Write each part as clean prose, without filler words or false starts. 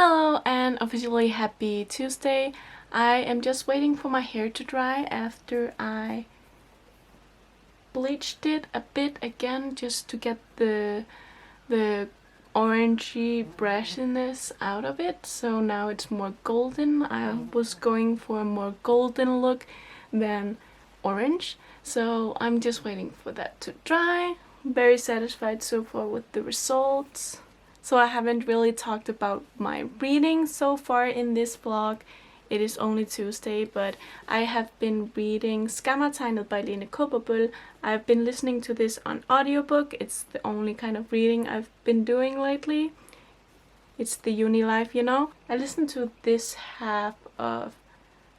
Hello and officially happy Tuesday. I am just waiting for my hair to dry after I bleached it a bit again just to get the orangey brashiness out of it. So now it's more golden. I was going for a more golden look than orange. So I'm just waiting for that to dry. Very satisfied so far with the results. So I haven't really talked about my reading so far in this vlog. It is only Tuesday, but I have been reading Skammertegnet by Lene Kaaberbøl. I've been listening to this on audiobook. It's the only kind of reading I've been doing lately. It's the uni life, you know. I listened to this half of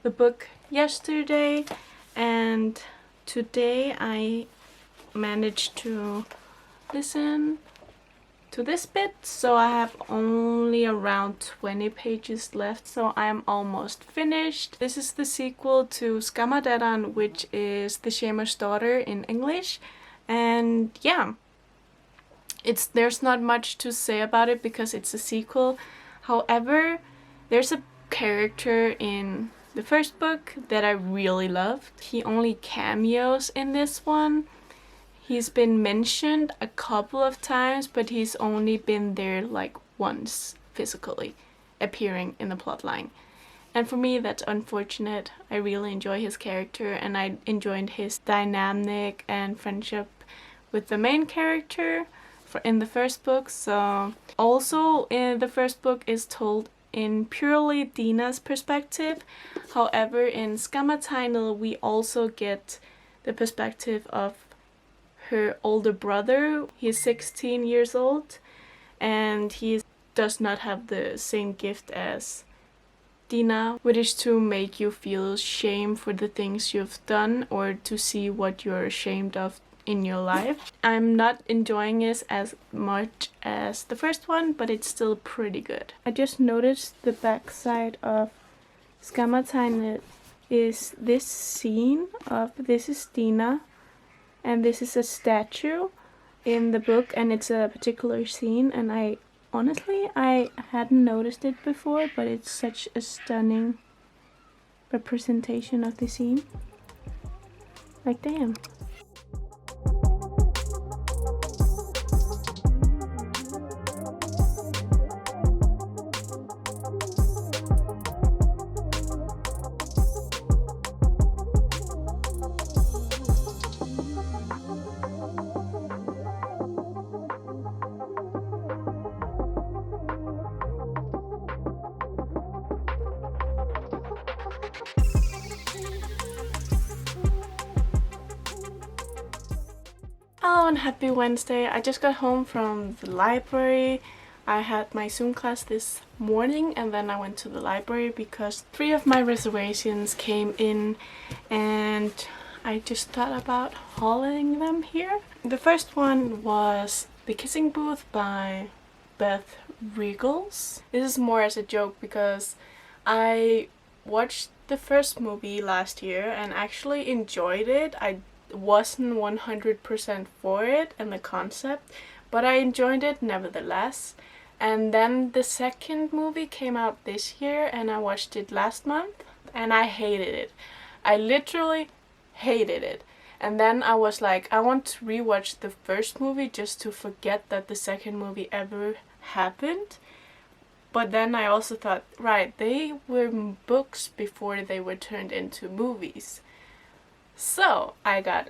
the book yesterday, and today I managed to listen to this bit, so I have only around 20 pages left, so I'm almost finished. This is the sequel to Skammertegnet, which is The Shamer's Daughter in English, and yeah, there's not much to say about it because it's a sequel. However, there's a character in the first book that I really loved. He only cameos in this one. He's been mentioned a couple of times, but he's only been there like once physically appearing in the plotline. And for me, that's unfortunate. I really enjoy his character, and I enjoyed his dynamic and friendship with the main character in the first book. So also in the first book is told in purely Dina's perspective. However, in Skammertegnet we also get the perspective of her older brother. He's 16 years old, and he does not have the same gift as Dina, which is to make you feel shame for the things you've done or to see what you're ashamed of in your life. I'm not enjoying this as much as the first one, but it's still pretty good. I just noticed the backside of Skammertegnet is this scene of this is Dina, and this is a statue in the book, and it's a particular scene, and I hadn't noticed it before, but it's such a stunning representation of the scene. Like, damn. Hello and happy Wednesday. I just got home from the library. I had my Zoom class this morning, and then I went to the library because 3 of my reservations came in, and I just thought about hauling them here. The first one was The Kissing Booth by Beth Regals. This is more as a joke because I watched the first movie last year and actually enjoyed it. I wasn't 100% for it and the concept, but I enjoyed it nevertheless. And then the second movie came out this year, and I watched it last month, and I hated it. I literally hated it. And then I was like, I want to rewatch the first movie just to forget that the second movie ever happened. But then I also thought, right, they were books before they were turned into movies. So I got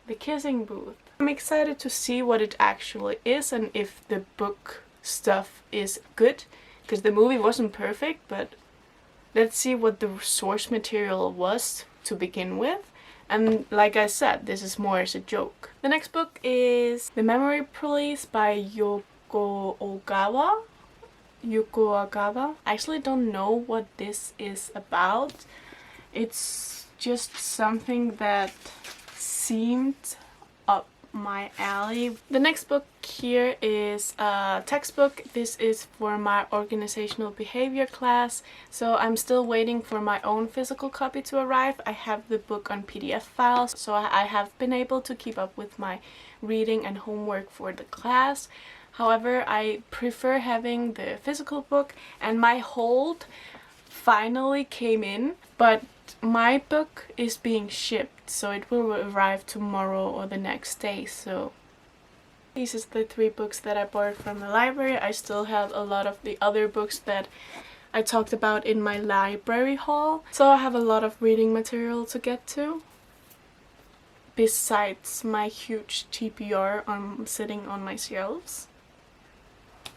The Kissing Booth. I'm excited to see what it actually is and if the book stuff is good, because the movie wasn't perfect, but let's see what the source material was to begin with. And like I said, this is more as a joke. The next book is The Memory Police by Hugo. I actually don't know what this is about. It's just something that seemed up my alley. The next book here is a textbook. This is for my organizational behavior class, so I'm still waiting for my own physical copy to arrive. I have the book on PDF files, so I have been able to keep up with my reading and homework for the class. However, I prefer having the physical book, and my hold finally came in, but my book is being shipped, so it will arrive tomorrow or the next day. So these is the 3 books that I borrowed from the library. I still have a lot of the other books that I talked about in my library haul, so I have a lot of reading material to get to, besides my huge TBR sitting on my shelves.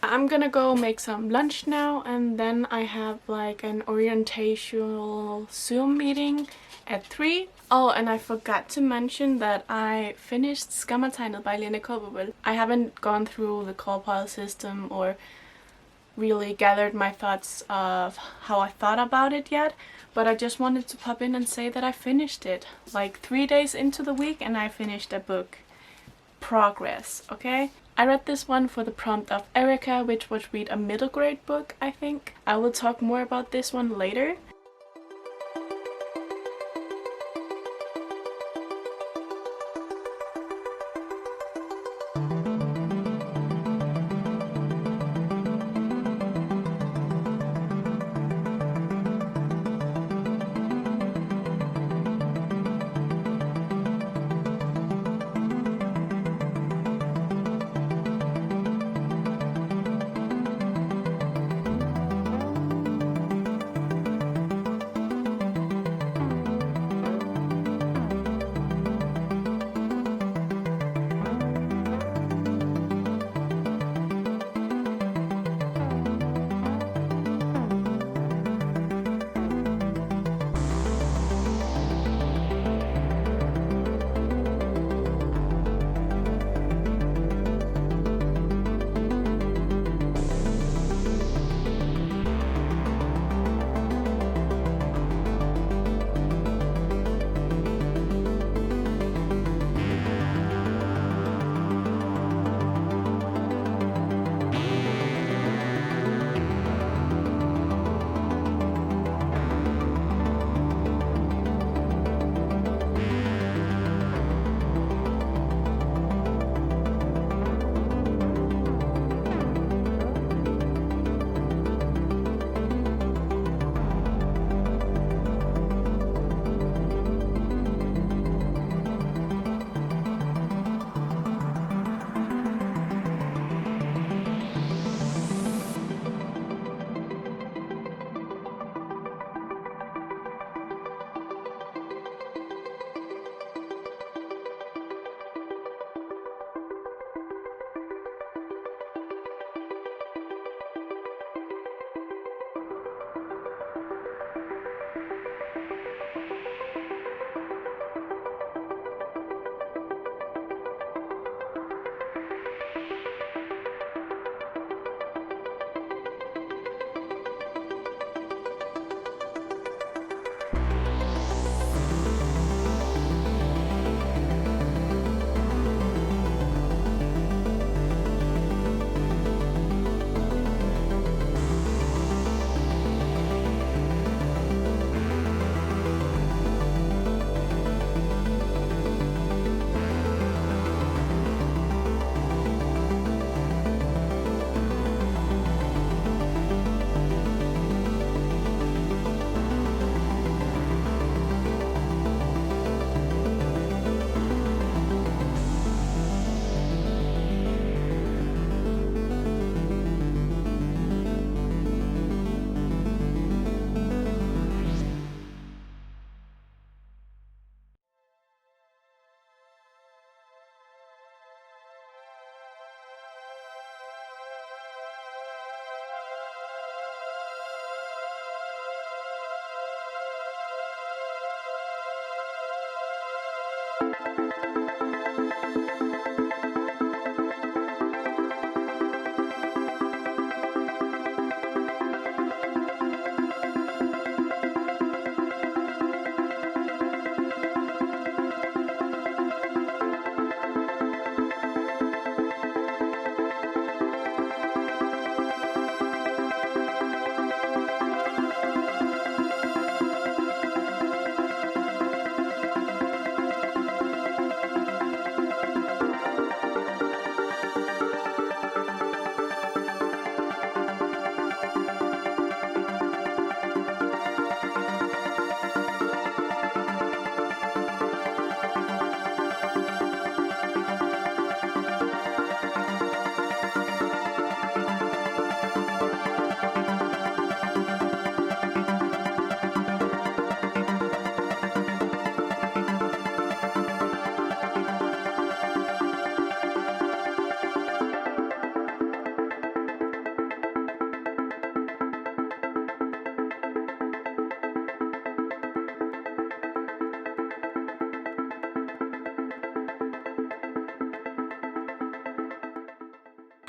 I'm gonna go make some lunch now, and then I have like an orientational Zoom meeting at 3. Oh, and I forgot to mention that I finished Skammertegnet by Lene Kaaberbøl. I haven't gone through the call pile system or really gathered my thoughts of how I thought about it yet, but I just wanted to pop in and say that I finished it. Like 3 days into the week and I finished a book. Progress, okay? I read this one for the prompt of Erica, which was read a middle grade book, I think. I will talk more about this one later.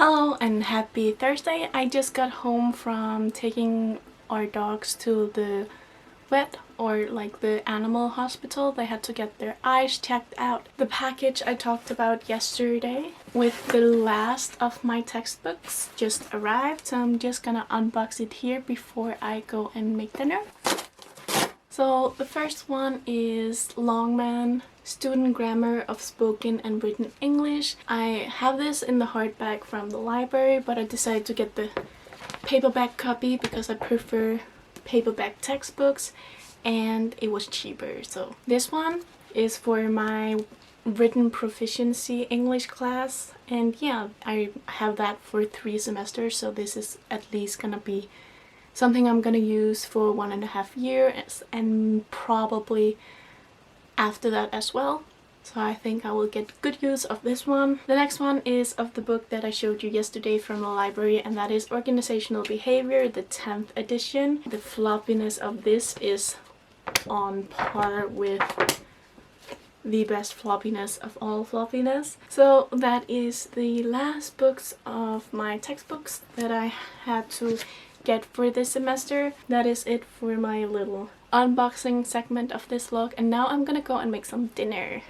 Hello and happy Thursday. I just got home from taking our dogs to the vet, or like the animal hospital. They had to get their eyes checked out. The package I talked about yesterday with the last of my textbooks just arrived, so I'm just gonna unbox it here before I go and make dinner. So the first one is Longman Student Grammar of Spoken and Written English. I have this in the hardback from the library, but I decided to get the paperback copy because I prefer paperback textbooks and it was cheaper. So this one is for my written proficiency English class, and yeah, I have that for 3 semesters, so this is at least gonna be something I'm gonna use for 1.5 years and probably after that as well. So I think I will get good use of this one. The next one is of the book that I showed you yesterday from the library, and that is Organizational Behavior, the 10th edition. The floppiness of this is on par with the best floppiness of all floppiness. So that is the last books of my textbooks that I had to get for this semester. That is it for my little unboxing segment of this vlog, and now I'm gonna go and make some dinner.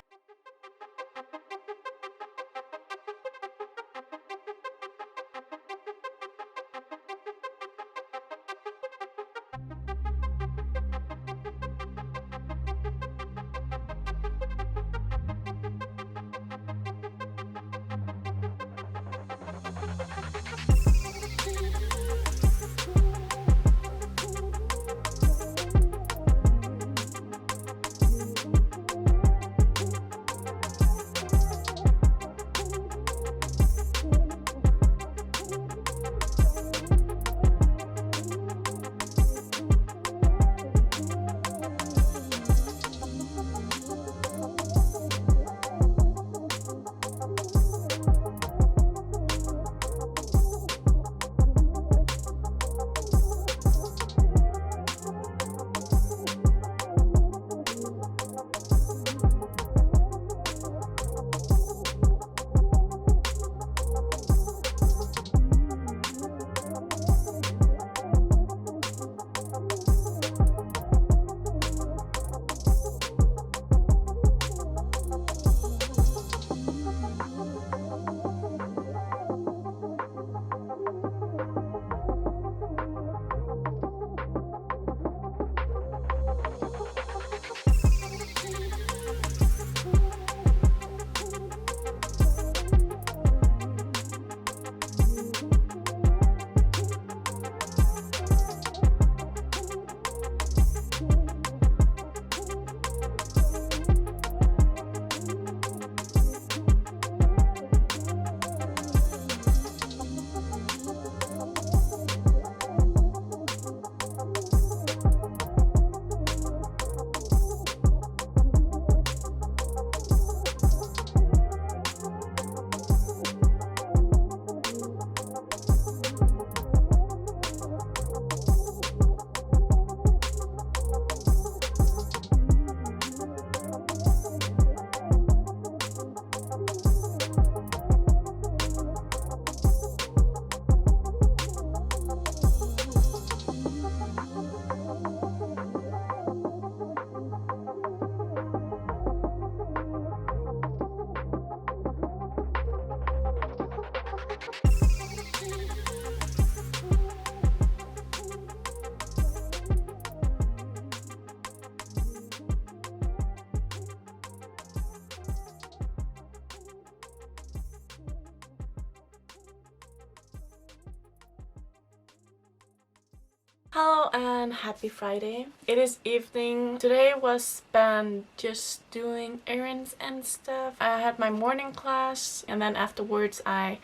Hello and happy Friday. It is evening. Today was spent just doing errands and stuff. I had my morning class, and then afterwards I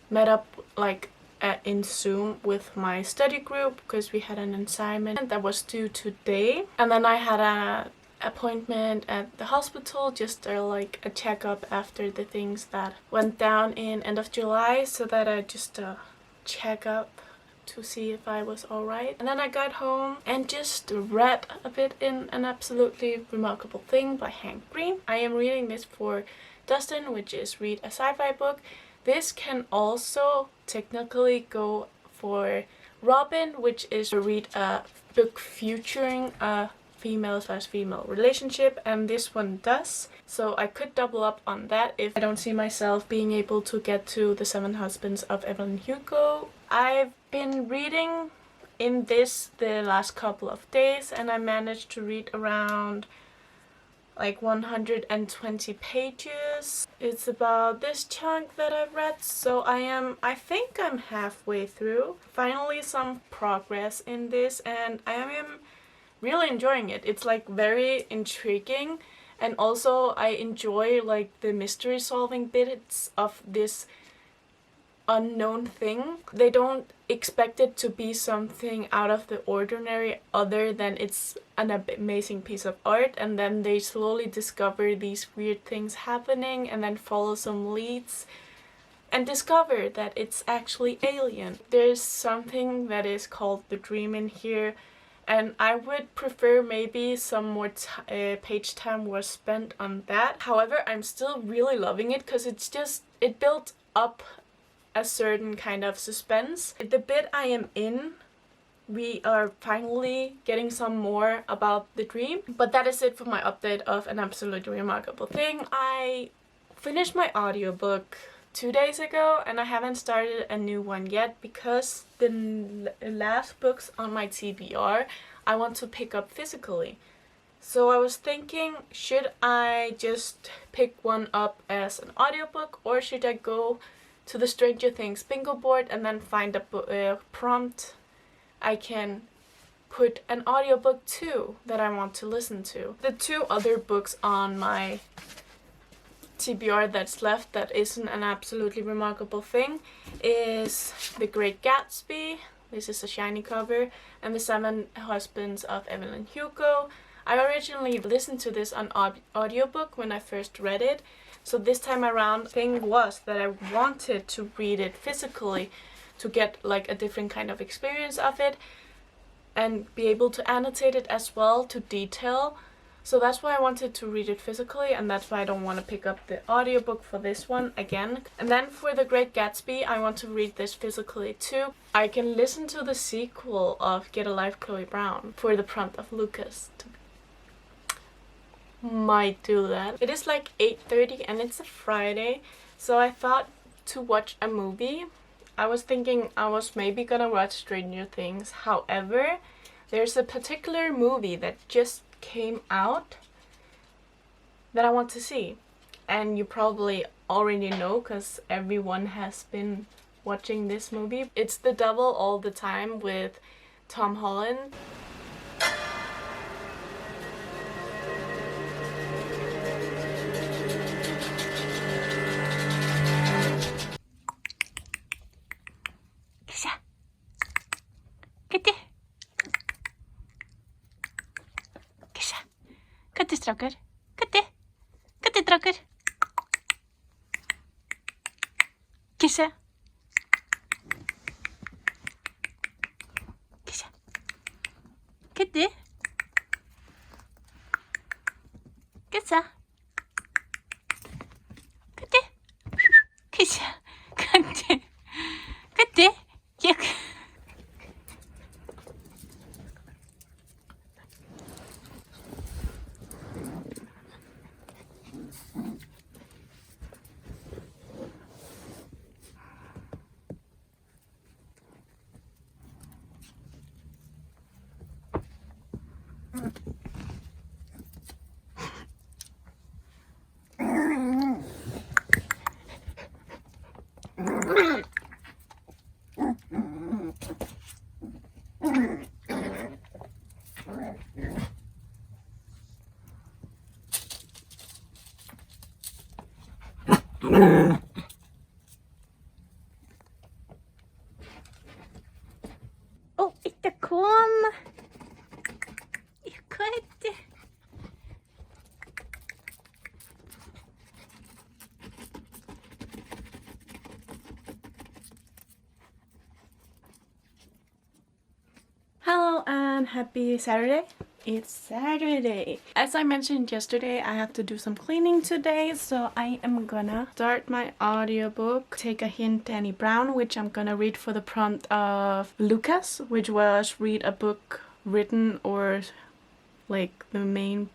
met up in Zoom with my study group because we had an assignment that was due today. And then I had a appointment at the hospital, just a checkup after the things that went down in end of July, so that I just check up to see if I was alright. And then I got home and just read a bit in An Absolutely Remarkable Thing by Hank Green. I am reading this for Dustin, which is Read a Sci-Fi Book. This can also technically go for Robin, which is to read a book featuring a female/female relationship, and this one does. So I could double up on that if I don't see myself being able to get to The Seven Husbands of Evelyn and Hugo. I've been reading in this the last couple of days, and I managed to read around like 120 pages. It's about this chunk that I've read, so I think I'm halfway through. Finally some progress in this, and I am really enjoying it. It's like very intriguing, and also I enjoy like the mystery solving bits of this unknown thing. They don't expect it to be something out of the ordinary other than it's an amazing piece of art, and then they slowly discover these weird things happening and then follow some leads and discover that it's actually alien. There's something that is called the dream in here, and I would prefer maybe some more page time was spent on that. However, I'm still really loving it because it built up a certain kind of suspense. The bit I am in, we are finally getting some more about the dream. But that is it for my update of An Absolutely Remarkable Thing. I finished my audiobook 2 days ago, and I haven't started a new one yet because the last books on my TBR I want to pick up physically. So I was thinking, should I just pick one up as an audiobook, or should I go to the Stranger Things bingo board and then find a prompt I can put an audiobook to that I want to listen to. The two other books on my TBR that's left that isn't An Absolutely Remarkable Thing is The Great Gatsby, this is a shiny cover, and The Seven Husbands of Evelyn and Hugo. I originally listened to this on audiobook when I first read it. So this time around, thing was that I wanted to read it physically to get like a different kind of experience of it and be able to annotate it as well to detail. So that's why I wanted to read it physically, and that's why I don't want to pick up the audiobook for this one again. And then for The Great Gatsby, I want to read this physically too. I can listen to the sequel of Get a Life, Chloe Brown for the prompt of Lucas. Might do that. It is like 8:30 and it's a Friday, so I thought to watch a movie. I was thinking I was maybe gonna watch Stranger Things. However, there's a particular movie that just came out that I want to see, and you probably already know because everyone has been watching this movie. It's The Devil All the Time with Tom Holland. Kattestrakker. Kattetrakker. Kisse. Kisse. Katte. Kissa. Katte. Kisse. Katte. Katte. Yak. Oh, ikke kom. Hva er det? Hello and happy Saturday. it's Saturday. As I mentioned yesterday, I have to do some cleaning today, so I am gonna start my audiobook, Take a Hint, Dani Brown, which I'm gonna read for the prompt of Lucas, which was read a book written or like the main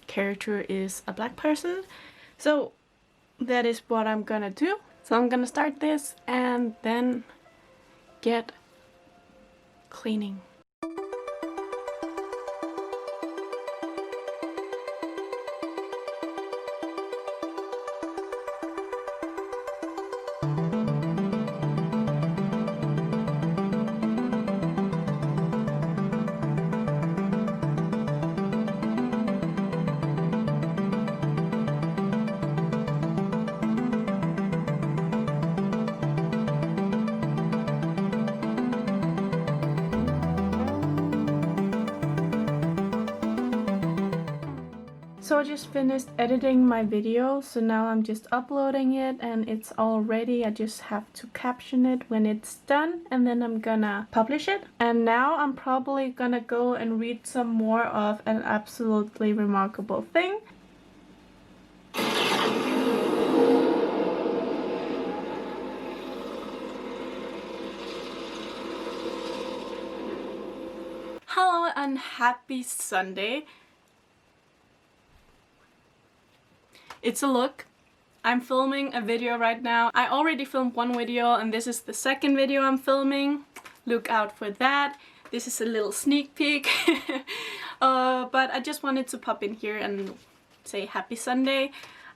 character is a black person. So that is what I'm gonna do. So I'm gonna start this and then get cleaning. So I just finished editing my video, so now I'm just uploading it and it's all ready. I just have to caption it when it's done and then I'm gonna publish it. And now I'm probably gonna go and read some more of An Absolutely Remarkable Thing. Hello and happy Sunday. It's a look. I'm filming a video right now. I already filmed one video and this is the second video I'm filming. Look out for that. This is a little sneak peek. But I just wanted to pop in here and say happy Sunday.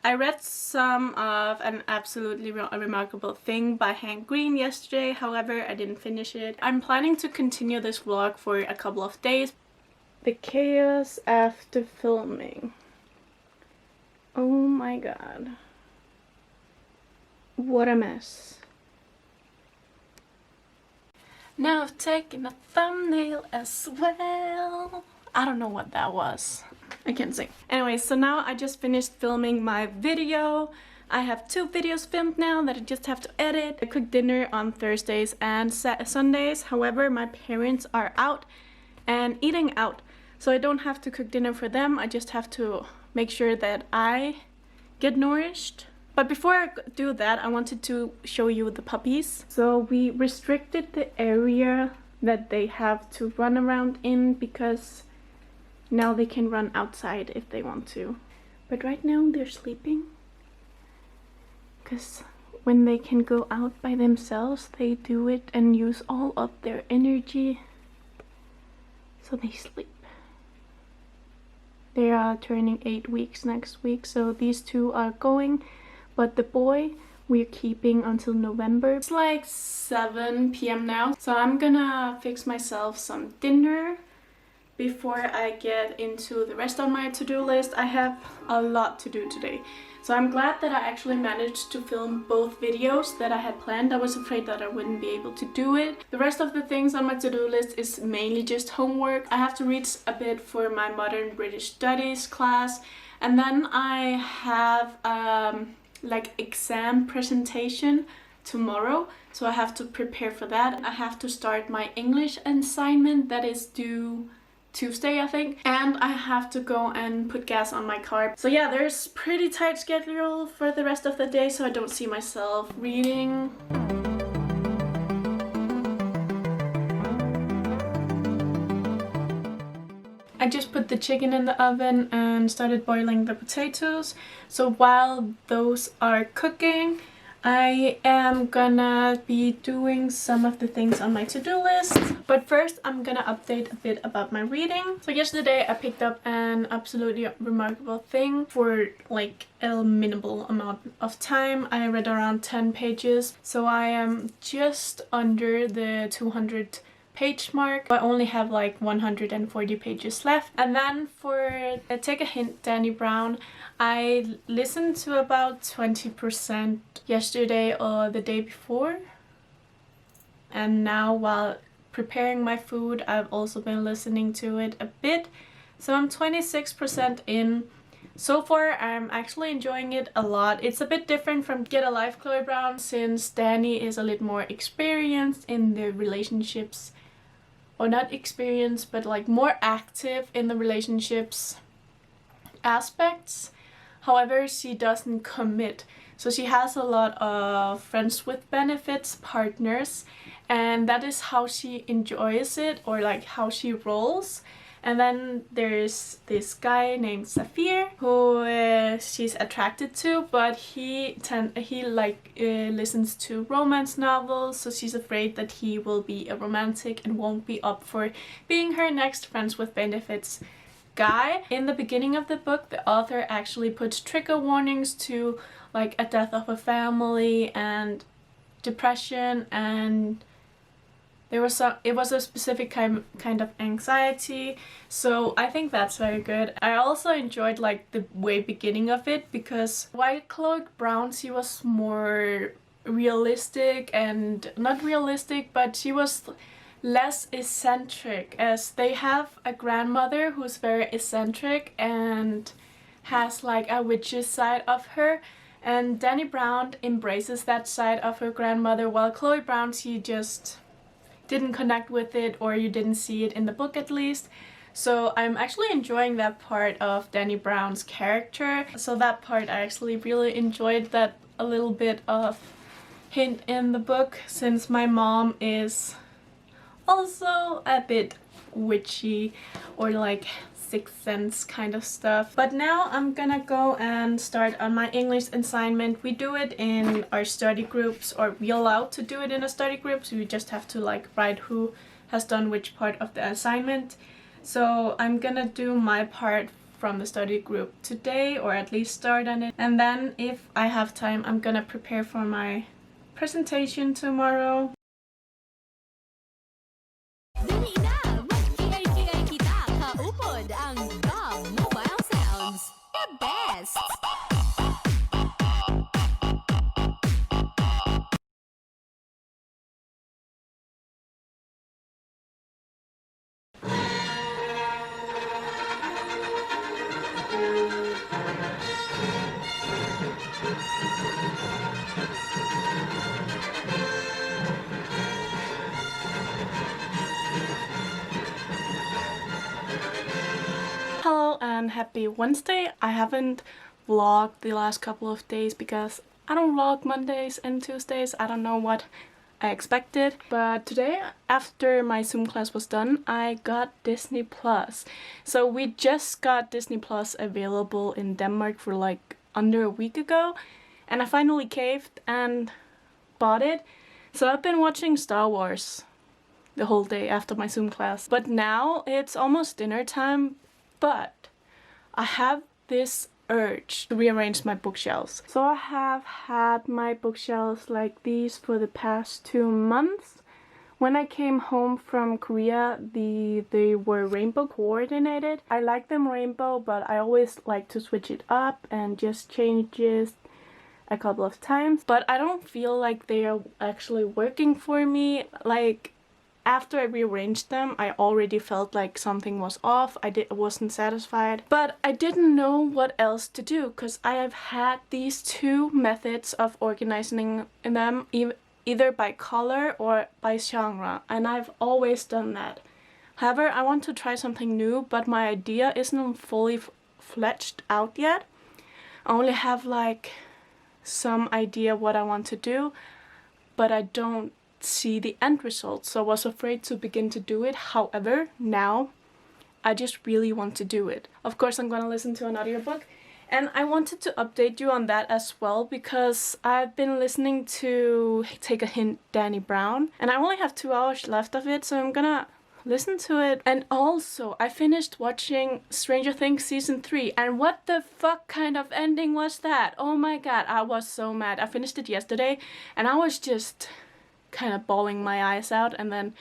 I read some of An Absolutely Remarkable Thing by Hank Green yesterday. However, I didn't finish it. I'm planning to continue this vlog for a couple of days. The chaos after filming. Oh my god. What a mess. Now I've taken a thumbnail as well. I don't know what that was. I can't sing. Anyway, so now I just finished filming my video. I have 2 videos filmed now that I just have to edit. I cook dinner on Thursdays and Sundays. However, my parents are out and eating out. So I don't have to cook dinner for them. I just have to make sure that I get nourished. But before I do that, I wanted to show you the puppies. So we restricted the area that they have to run around in because now they can run outside if they want to. But right now they're sleeping. Because when they can go out by themselves, they do it and use all of their energy. So they sleep. They are turning 8 weeks next week, so these 2 are going. But the boy, we're keeping until November. It's like 7 p.m. now, so I'm gonna fix myself some dinner before I get into the rest of my to-do list. I have a lot to do today. So I'm glad that I actually managed to film both videos that I had planned. I was afraid that I wouldn't be able to do it. The rest of the things on my to-do list is mainly just homework. I have to read a bit for my Modern British Studies class. And then I have like exam presentation tomorrow. So I have to prepare for that. I have to start my English assignment that is due Tuesday, I think, and I have to go and put gas on my car. So yeah, there's pretty tight schedule for the rest of the day, so I don't see myself reading. I just put the chicken in the oven and started boiling the potatoes. So while those are cooking, I am gonna be doing some of the things on my to-do list. But first, I'm gonna update a bit about my reading. So yesterday, I picked up An Absolutely Remarkable Thing for like a minimal amount of time. I read around 10 pages. So I am just under the 200 page mark. I only have like 140 pages left. And then for Take a Hint, Dani Brown, I listened to about 20% yesterday or the day before. And now while preparing my food, I've also been listening to it a bit. So I'm 26% in. So far, I'm actually enjoying it a lot. It's a bit different from Get a Life, Chloe Brown, since Dani is a little more experienced in the relationships or not experienced, but like more active in the relationships aspects. However, she doesn't commit. So she has a lot of friends with benefits partners, and that is how she enjoys it, or like how she rolls. And then there's this guy named Saphir who she's attracted to, but he listens to romance novels, so she's afraid that he will be a romantic and won't be up for being her next friends with benefits guy. In the beginning of the book, the author actually puts trigger warnings to like a death of a family and depression, and it was a specific kind of anxiety, so I think that's very good. I also enjoyed like the way beginning of it, because while Chloe Brown, she was more realistic, and not realistic, but she was less eccentric, as they have a grandmother who's very eccentric and has like a witch's side of her, and Dani Brown embraces that side of her grandmother, while Chloe Brown, she just didn't connect with it, or you didn't see it in the book at least. So I'm actually enjoying that part of Dani Brown's character. So that part I actually really enjoyed, that a little bit of hint in the book, since my mom is also a bit witchy, or like sixth sense kind of stuff. But now I'm gonna go and start on my English assignment. We do it in our study groups, or we're allowed to do it in a study group, so we just have to like write who has done which part of the assignment. So I'm gonna do my part from the study group today, or at least start on it, and then if I have time I'm gonna prepare for my presentation tomorrow. Dali na! Mag-ingay-ingay kita! Kaupod ang Dog Mobile Sounds! The best! Hello and happy Wednesday. I haven't vlogged the last couple of days because I don't vlog Mondays and Tuesdays. I don't know what I expected. But today, after my Zoom class was done, I got Disney Plus. So we just got Disney Plus available in Denmark for like under a week ago, and I finally caved and bought it. So I've been watching Star Wars the whole day after my Zoom class. But now it's almost dinner time, but I have this urge to rearrange my bookshelves. So I have had my bookshelves like these for the past 2 months. When I came home from Korea, they were rainbow coordinated. I like them rainbow, but I always like to switch it up and just change it a couple of times. But I don't feel like they are actually working for me. Like, after I rearranged them, I already felt like something was off. I wasn't satisfied. But I didn't know what else to do, because I have had these 2 methods of organizing them, either by color or by genre, and I've always done that. However, I want to try something new, but my idea isn't fully fledged out yet. I only have like some idea what I want to do, but I don't see the end result, so I was afraid to begin to do it. However, now I just really want to do it. Of course, I'm gonna listen to an audiobook, and I wanted to update you on that as well, because I've been listening to Take a Hint, Dani Brown, and I only have 2 hours left of it, so I'm gonna listen to it. And also, I finished watching Stranger Things season 3, and what the fuck kind of ending was that? Oh my god, I was so mad. I finished it yesterday, and I was just kind of bawling my eyes out, and then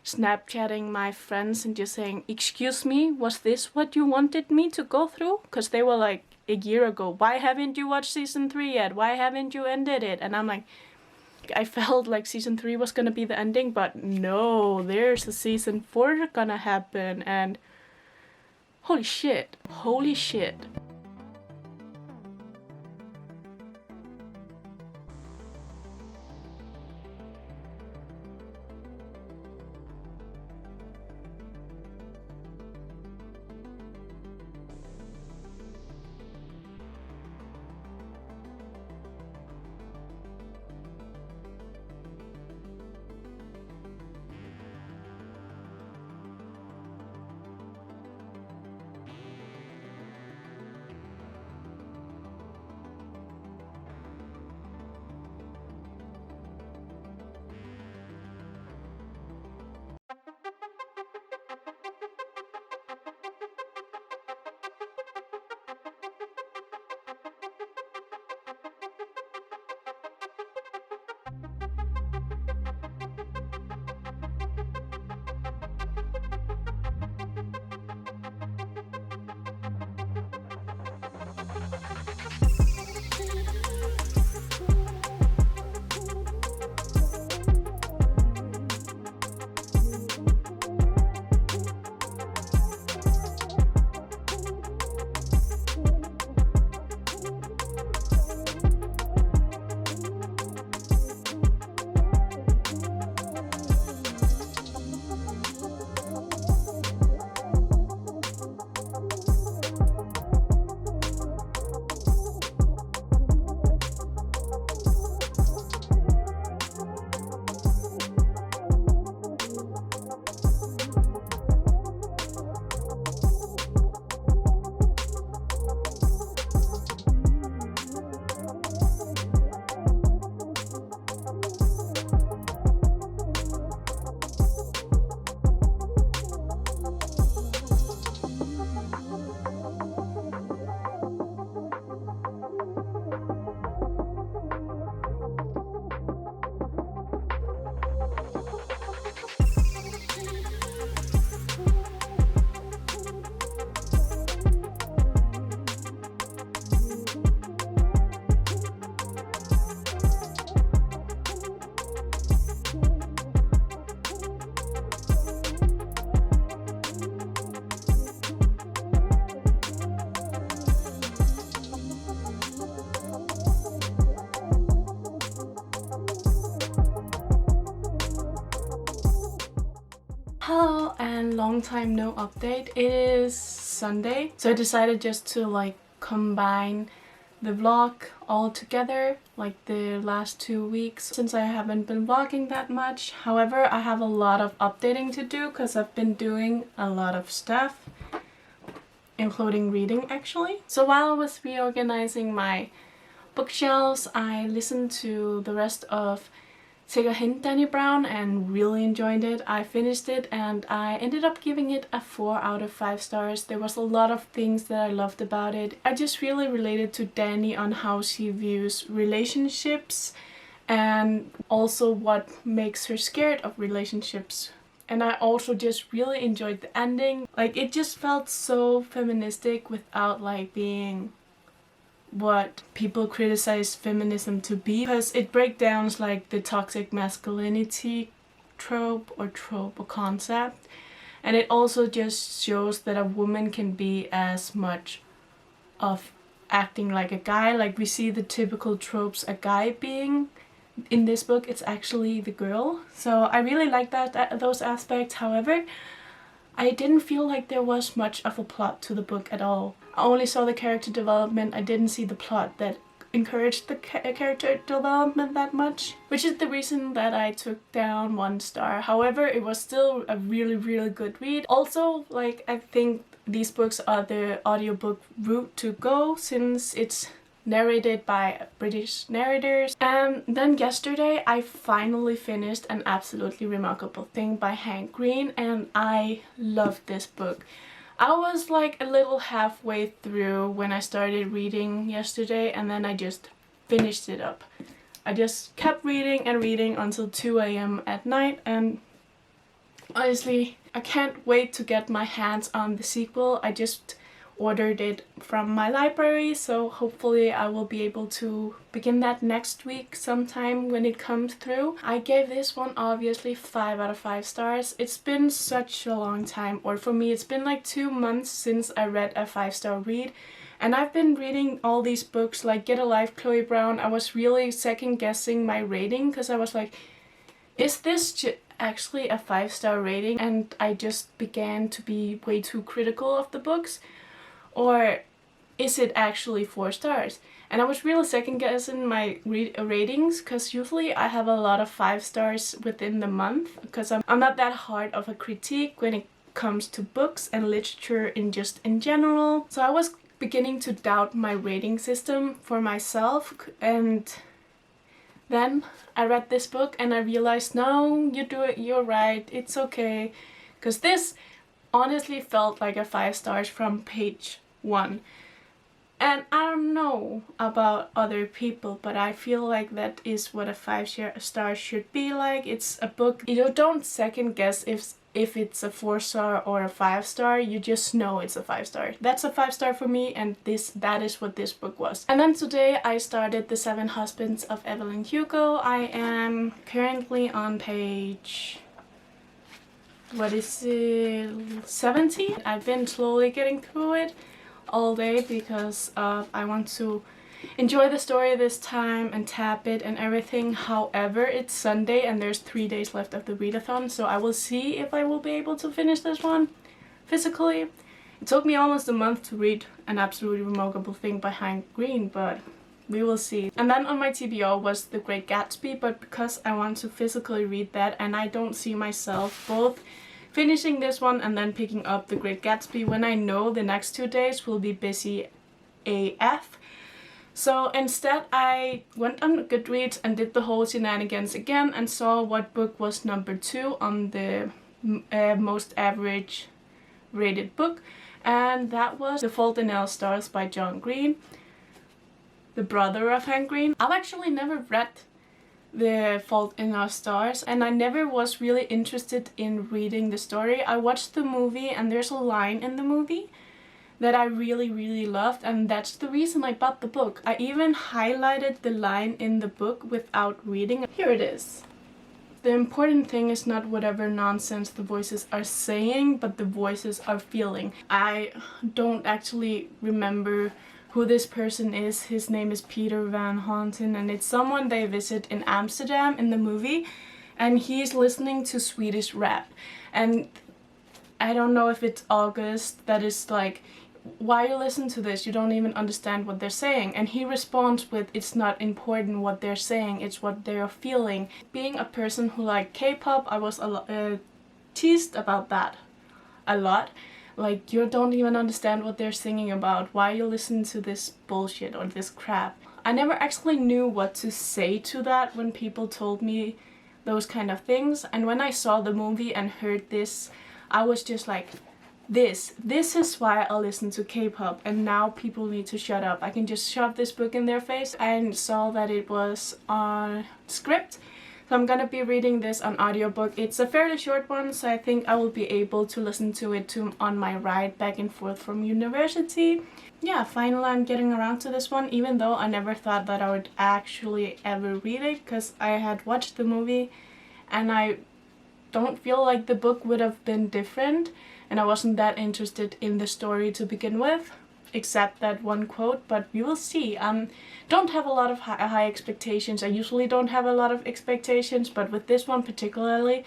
Snapchatting my friends and just saying, excuse me, was this what you wanted me to go through? Because they were like, a year ago, why haven't you watched season 3 yet? Why haven't you ended it? And I'm like, I felt like season 3 was gonna be the ending, but no, there's a season 4 gonna happen, and holy shit, holy shit. Hello and long time no update. It is Sunday, so I decided just to like combine the vlog all together like the last 2 weeks since I haven't been vlogging that much. However, I have a lot of updating to do because I've been doing a lot of stuff, including reading actually. So while I was reorganizing my bookshelves, I listened to the rest of Take a Hint, Dani Brown, and really enjoyed it. I finished it and I ended up giving it a 4 out of 5 stars. There was a lot of things that I loved about it. I just really related to Dani on how she views relationships and also what makes her scared of relationships. And I also just really enjoyed the ending. Like, it just felt so feministic without like being what people criticize feminism to be, because it breaks down like the toxic masculinity trope or concept, and it also just shows that a woman can be as much of acting like a guy. Like, we see the typical tropes a guy being. In this book it's actually the girl, so I really like those aspects. However, I didn't feel like there was much of a plot to the book at all. I only saw the character development. I didn't see the plot that encouraged the character development that much, which is the reason that I took down 1 star. However, it was still a really good read. Also, like, I think these books are the audiobook route to go since it's narrated by British narrators. And then yesterday I finally finished An Absolutely Remarkable Thing by Hank Green, and I loved this book. I was like a little halfway through when I started reading yesterday, and then I just finished it up. I just kept reading and reading until 2 AM at night, and honestly I can't wait to get my hands on the sequel. I just ordered it from my library, so hopefully I will be able to begin that next week sometime when it comes through. I gave this one obviously 5 out of 5 stars. It's been such a long time, or for me it's been like 2 months since I read a 5-star read, and I've been reading all these books like Get a Life, Chloe Brown. I was really second guessing my rating because I was like, is this actually a 5-star rating? And I just began to be way too critical of the books. Or is it actually 4 stars? And I was really second guessing my ratings because usually I have a lot of 5 stars within the month because I'm not that hard of a critique when it comes to books and literature in general. So I was beginning to doubt my rating system for myself, and then I read this book and I realized, no, you do it, you're right, it's okay. Because this honestly felt like a 5 stars from page 1. And I don't know about other people, but I feel like that is what a 5 star should be like. It's a book, you don't second guess if if it's a 4-star or a 5-star, you just know it's a 5-star. That's a 5-star for me, and that is what this book was. And then today I started The 7 Husbands of Evelyn Hugo. I am currently on page, what is it, 70? I've been slowly getting through it all day because I want to enjoy the story this time and tap it and everything. However, it's Sunday and there's 3 days left of the readathon, so I will see if I will be able to finish this one physically. It took me almost a month to read An Absolutely Remarkable Thing by Hank Green, but we will see. And then on my TBR was The Great Gatsby, but because I want to physically read that and I don't see myself both finishing this one and then picking up The Great Gatsby when I know the next 2 days will be busy AF. So instead I went on Goodreads and did the whole shenanigans again and saw what book was number 2 on the most average rated book, and that was The Fault in Our Stars by John Green, the brother of Hank Green. I've actually never read The Fault in Our Stars, and I never was really interested in reading the story. I watched the movie and there's a line in the movie that I really loved, and that's the reason I bought the book. I even highlighted the line in the book without reading. Here it is. The important thing is not whatever nonsense the voices are saying, but the voices are feeling. I don't actually remember who this person is. His name is Peter Van Houten, and it's someone they visit in Amsterdam in the movie, and he's listening to Swedish rap. And I don't know if it's August that is like, why you listen to this? You don't even understand what they're saying. And he responds with, it's not important what they're saying, it's what they're feeling. Being a person who liked K-pop, I was teased about that a lot. Like, you don't even understand what they're singing about. Why you listen to this bullshit or this crap? I never actually knew what to say to that when people told me those kind of things. And when I saw the movie and heard this, I was just like, this is why I listen to K-pop, and now people need to shut up. I can just shove this book in their face. I saw that it was on script, so I'm gonna be reading this on audiobook. It's a fairly short one, so I think I will be able to listen to it on my ride back and forth from university. Yeah, finally I'm getting around to this one, even though I never thought that I would actually ever read it, because I had watched the movie and I don't feel like the book would have been different. And I wasn't that interested in the story to begin with, except that one quote, but you will see. Don't have a lot of high expectations. I usually don't have a lot of expectations, but with this one particularly,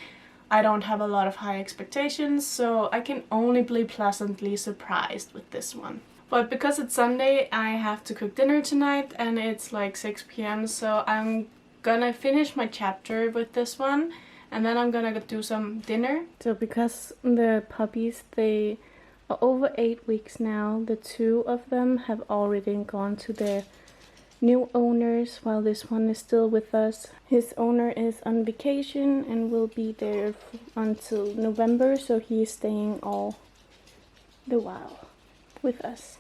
I don't have a lot of high expectations, so I can only be pleasantly surprised with this one. But because it's Sunday, I have to cook dinner tonight, and it's like 6 p.m, so I'm gonna finish my chapter with this one. And then I'm gonna do some dinner. So because the puppies, they are over 8 weeks now, the 2 of them have already gone to their new owners while this one is still with us. His owner is on vacation and will be there until November, so he's staying all the while with us.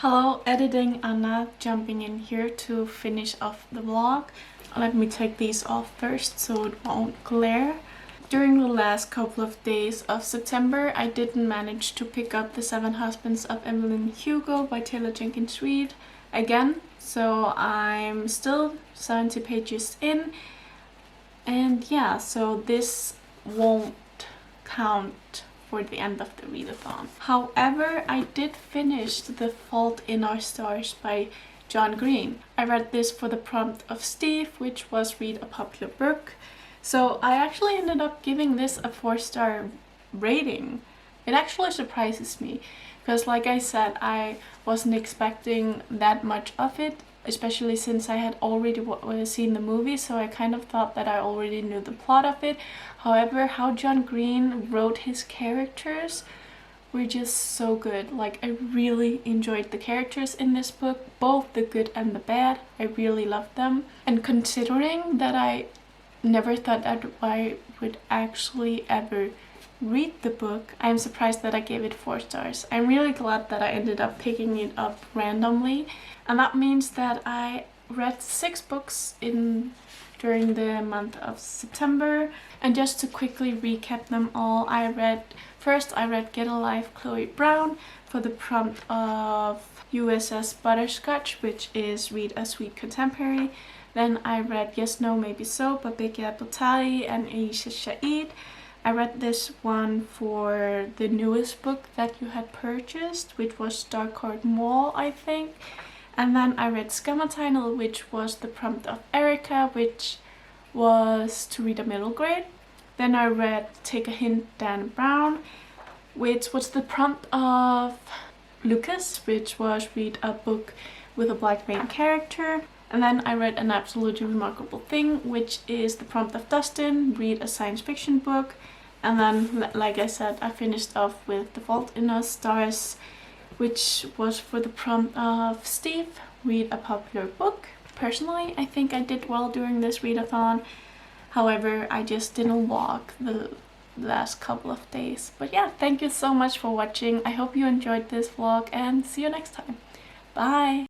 Hello, editing Anna, jumping in here to finish off the vlog. Let me take these off first so it won't glare. During the last couple of days of September, I didn't manage to pick up The 7 Husbands of Evelyn Hugo by Taylor Jenkins Reid again, so I'm still 70 pages in, and yeah, so this won't count for the end of the readathon. However, I did finish The Fault in Our Stars by John Green. I read this for the prompt of Steve, which was read a popular book. So I actually ended up giving this a 4-star rating. It actually surprises me because, like I said, I wasn't expecting that much of it, especially since I had already seen the movie, so I kind of thought that I already knew the plot of it. However, how John Green wrote his characters were just so good. Like, I really enjoyed the characters in this book, both the good and the bad. I really loved them. And considering that I never thought that I would actually ever read the book, I am surprised that I gave it 4 stars. I'm really glad that I ended up picking it up randomly, and that means that I read 6 books during the month of September. And just to quickly recap them all, I read Get a Life, Chloe Brown, for the prompt of USS Butterscotch, which is Read a Sweet Contemporary. Then I read Yes, No, Maybe So by Big Apple Talia and Aisha Shaid. I read this one for the newest book that you had purchased, which was Starcourt Mall, I think. And then I read Skammertegnet, which was the prompt of Erica, which was to read a middle grade. Then I read Take a Hint, Dan Brown, which was the prompt of Lucas, which was read a book with a black main character. And then I read An Absolutely Remarkable Thing, which is the prompt of Dustin, read a science fiction book. And then, like I said, I finished off with The Fault in Us Stars, which was for the prompt of Steve, read a popular book. Personally, I think I did well during this readathon. However, I just didn't walk the last couple of days. But yeah, thank you so much for watching. I hope you enjoyed this vlog and see you next time. Bye!